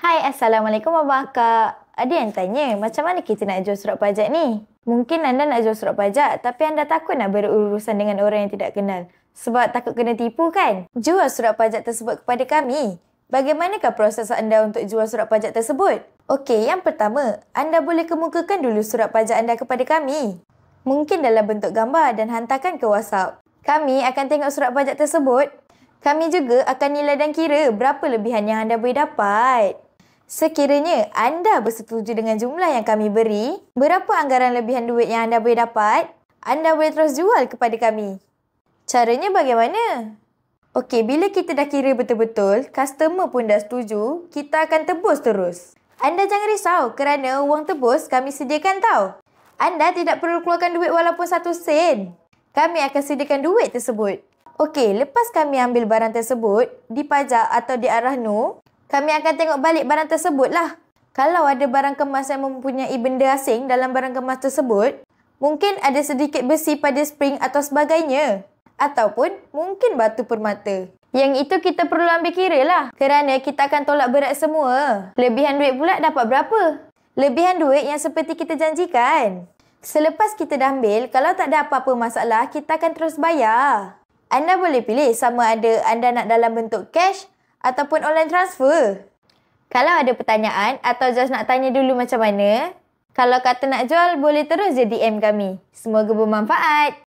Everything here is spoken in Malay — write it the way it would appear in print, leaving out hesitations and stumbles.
Hai, Assalamualaikum Abang Akak. Ada yang tanya, macam mana kita nak jual surat pajak ni? Mungkin anda nak jual surat pajak, tapi anda takut nak berurusan dengan orang yang tidak kenal. Sebab takut kena tipu kan? Jual surat pajak tersebut kepada kami. Bagaimanakah proses anda untuk jual surat pajak tersebut? Okey, yang pertama, anda boleh kemukakan dulu surat pajak anda kepada kami. Mungkin dalam bentuk gambar dan hantarkan ke WhatsApp. Kami akan tengok surat pajak tersebut. Kami juga akan nilai dan kira berapa lebihan yang anda boleh dapat. Sekiranya anda bersetuju dengan jumlah yang kami beri, berapa anggaran lebihan duit yang anda boleh dapat, anda boleh terus jual kepada kami. Caranya bagaimana? Okey, bila kita dah kira betul-betul, customer pun dah setuju, kita akan tebus terus. Anda jangan risau kerana wang tebus kami sediakan tau. Anda tidak perlu keluarkan duit walaupun 1 sen. Kami akan sediakan duit tersebut. Okey, lepas kami ambil barang tersebut, dipajak atau diarah no, kami akan tengok balik barang tersebut lah. Kalau ada barang kemas yang mempunyai benda asing dalam barang kemas tersebut, mungkin ada sedikit besi pada spring atau sebagainya. Ataupun mungkin batu permata. Yang itu kita perlu ambil kira lah. Kerana kita akan tolak berat semua. Lebihan duit pula dapat berapa? Lebihan duit yang seperti kita janjikan. Selepas kita dah ambil, kalau tak ada apa-apa masalah, kita akan terus bayar. Anda boleh pilih sama ada anda nak dalam bentuk cash ataupun online transfer. Kalau ada pertanyaan atau just nak tanya dulu macam mana, kalau kata nak jual, boleh terus je DM kami. Semoga bermanfaat.